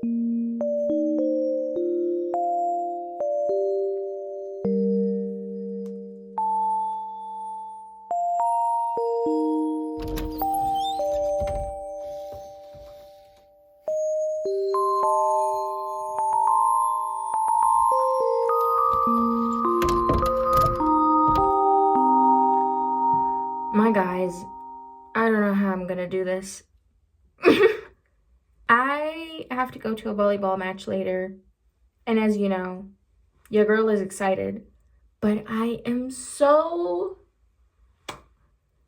My guys, I don't know how I'm gonna do this. I have to go to a volleyball match later, and as you know, your girl is excited, but I am so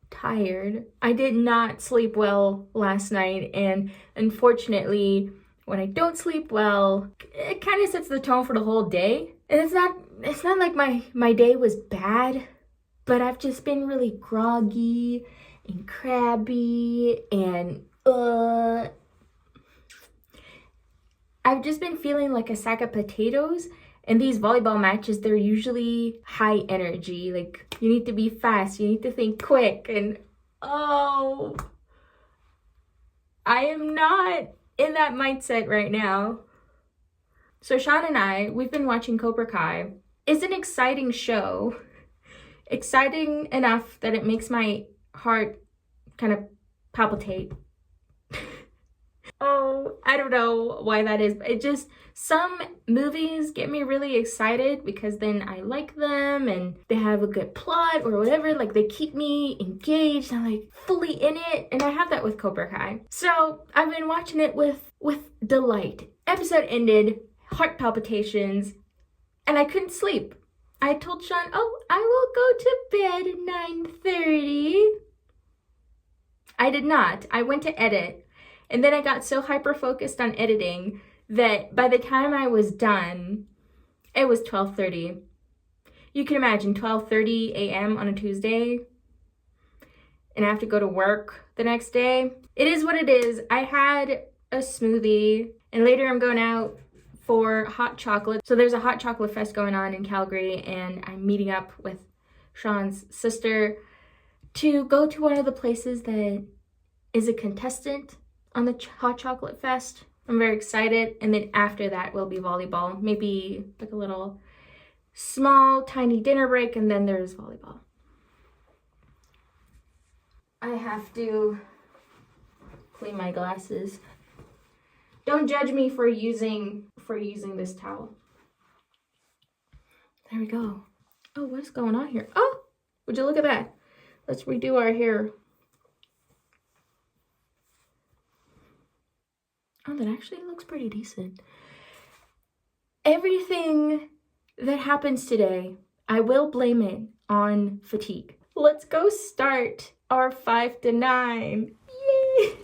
tired. I did not sleep well last night, and unfortunately, when I don't sleep well, it kind of sets the tone for the whole day. And it's not like my day was bad, but I've just been really groggy and crabby, and I've just been feeling like a sack of potatoes. And these volleyball matches, they're usually high energy. Like, you need to be fast, you need to think quick, and oh, I am not in that mindset right now. So Sean and I, we've been watching Cobra Kai. It's an exciting show. Exciting enough that it makes my heart kind of palpitate. Oh, I don't know why that is, but it just, some movies get me really excited because then I like them and they have a good plot or whatever. Like, they keep me engaged. I'm like fully in it, and I have that with Cobra Kai. So I've been watching it with delight. Episode ended, heart palpitations, and I couldn't sleep. I told Sean, oh, I will go to bed at 9:30. I did not. I went to edit. And then I got so hyper-focused on editing that by the time I was done, it was 12:30. You can imagine 12:30 a.m. on a Tuesday. And I have to go to work the next day. It is what it is. I had a smoothie, and later I'm going out for hot chocolate. So there's a hot chocolate fest going on in Calgary, and I'm meeting up with Sean's sister to go to one of the places that is a contestant on the hot chocolate fest. I'm very excited. And then after that will be volleyball, maybe like a little small tiny dinner break, and then there's volleyball. I have to clean my glasses. Don't judge me for using this towel. There we go. Oh, what's going on here? Oh, would you look at that? Let's redo our hair. Oh, that actually looks pretty decent. Everything that happens today, I will blame it on fatigue. Let's go start our 5 to 9. Yay!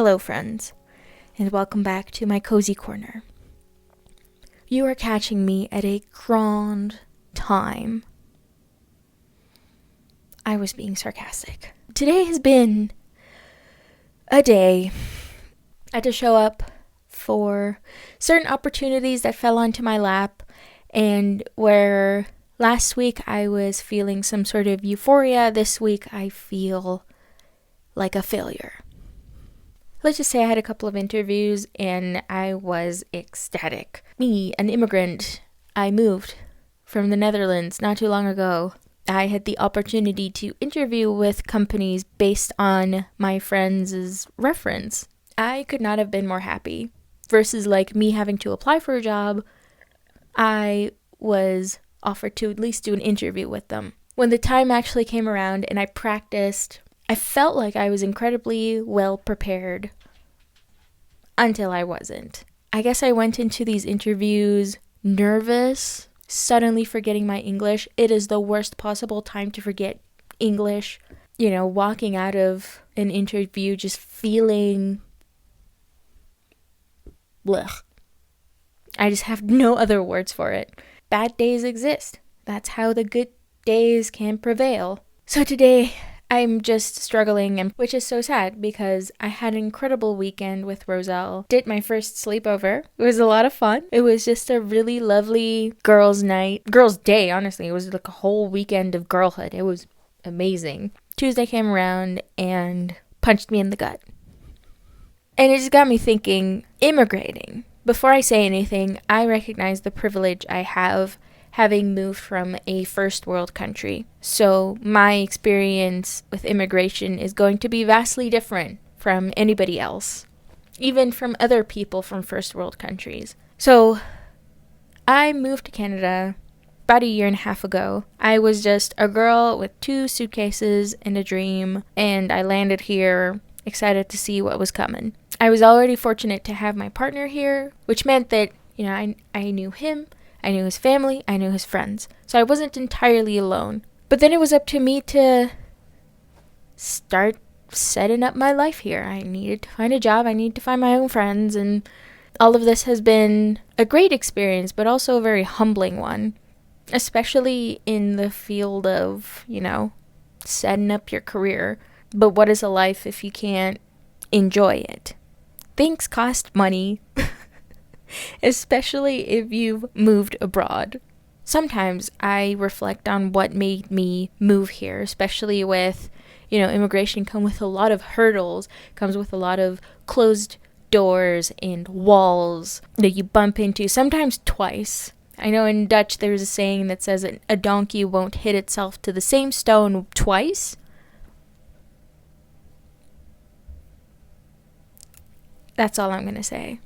Hello, friends, and welcome back to my cozy corner. You are catching me at a grand time. I was being sarcastic. Today has been a day. I had to show up for certain opportunities that fell onto my lap, and where last week I was feeling some sort of euphoria, this week I feel like a failure. Let's just say I had a couple of interviews and I was ecstatic. Me, an immigrant, I moved from the Netherlands not too long ago. I had the opportunity to interview with companies based on my friends' reference. I could not have been more happy. Versus like me having to apply for a job, I was offered to at least do an interview with them. When the time actually came around and I practiced, I felt like I was incredibly well prepared until I wasn't. I guess I went into these interviews nervous, suddenly forgetting my English. It is the worst possible time to forget English. You know, walking out of an interview just feeling blech. I just have no other words for it. Bad days exist. That's how the good days can prevail. So today, I'm just struggling, and which is so sad because I had an incredible weekend with Roselle. Did my first sleepover. It was a lot of fun. It was just a really lovely girls' day, honestly. It was like a whole weekend of girlhood. It was amazing. Tuesday came around and punched me in the gut. And it just got me thinking, immigrating. Before I say anything, I recognize the privilege I have having moved from a first world country. So my experience with immigration is going to be vastly different from anybody else, even from other people from first world countries. So I moved to Canada about a year and a half ago. I was just a girl with 2 suitcases and a dream, and I landed here excited to see what was coming. I was already fortunate to have my partner here, which meant that, I knew him, I knew his family, I knew his friends. So I wasn't entirely alone. But then it was up to me to start setting up my life here. I needed to find a job, I needed to find my own friends, and all of this has been a great experience, but also a very humbling one. Especially in the field of, setting up your career. But what is a life if you can't enjoy it? Things cost money. Especially if you've moved abroad. Sometimes I reflect on what made me move here, especially with, immigration comes with a lot of hurdles, comes with a lot of closed doors and walls that you bump into, sometimes twice. I know in Dutch there's a saying that says a donkey won't hit itself to the same stone twice. That's all I'm going to say.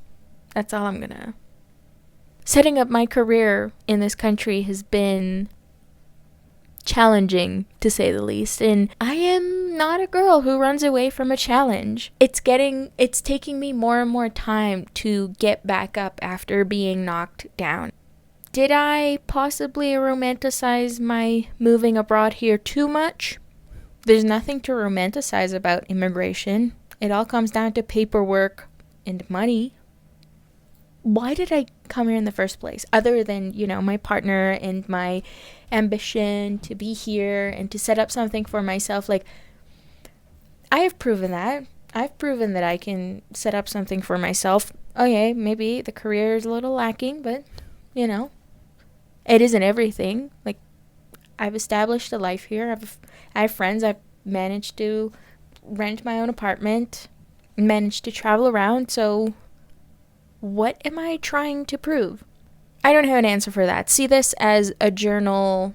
Setting up my career in this country has been challenging, to say the least, and I am not a girl who runs away from a challenge. It's taking me more and more time to get back up after being knocked down. Did I possibly romanticize my moving abroad here too much? There's nothing to romanticize about immigration. It all comes down to paperwork and money. Why did I come here in the first place? Other than, my partner and my ambition to be here and to set up something for myself. Like, I have proven that. I've proven that I can set up something for myself. Okay, maybe the career is a little lacking, but, it isn't everything. Like, I've established a life here. I have friends. I've managed to rent my own apartment, managed to travel around, so what am I trying to prove? I don't have an answer for that. See this as a journal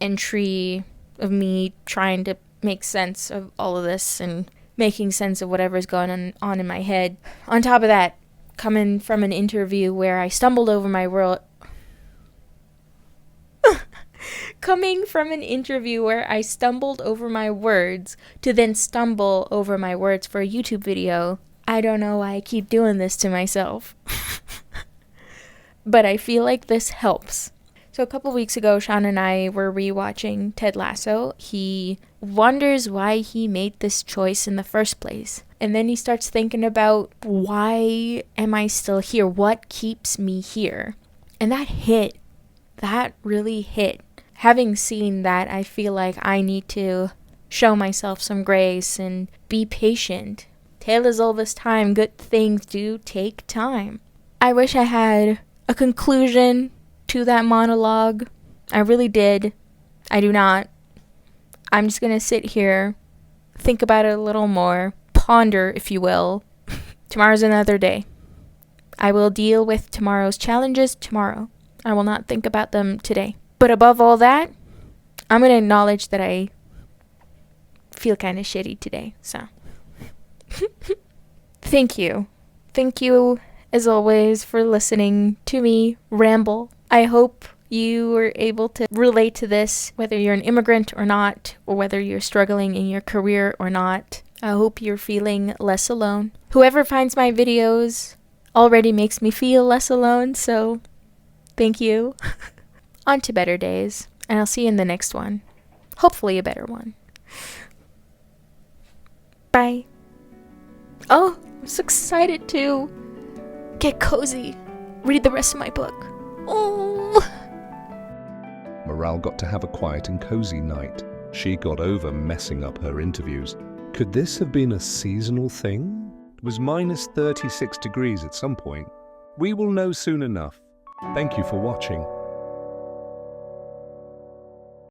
entry of me trying to make sense of all of this and making sense of whatever's going on in my head. On top of that, coming from an interview where I stumbled over my words to then stumble over my words for a YouTube video, I don't know why I keep doing this to myself. But I feel like this helps. So a couple weeks ago, Sean and I were rewatching Ted Lasso. He wonders why he made this choice in the first place. And then he starts thinking about, why am I still here? What keeps me here? And that hit. That really hit. Having seen that, I feel like I need to show myself some grace and be patient. Tale as old as time, good things do take time. I wish I had a conclusion to that monologue. I really did. I do not. I'm just gonna sit here, think about it a little more, ponder, if you will. Tomorrow's another day. I will deal with tomorrow's challenges tomorrow. I will not think about them today. But above all that, I'm gonna acknowledge that I feel kind of shitty today, so. Thank you. Thank you, as always, for listening to me ramble. I hope you were able to relate to this, whether you're an immigrant or not, or whether you're struggling in your career or not. I hope you're feeling less alone. Whoever finds my videos already makes me feel less alone, so thank you. On to better days, and I'll see you in the next one. Hopefully a better one. Bye. Oh, I'm so excited to get cozy, read the rest of my book. Oh. Maral got to have a quiet and cozy night. She got over messing up her interviews. Could this have been a seasonal thing? It was minus 36 degrees at some point. We will know soon enough. Thank you for watching.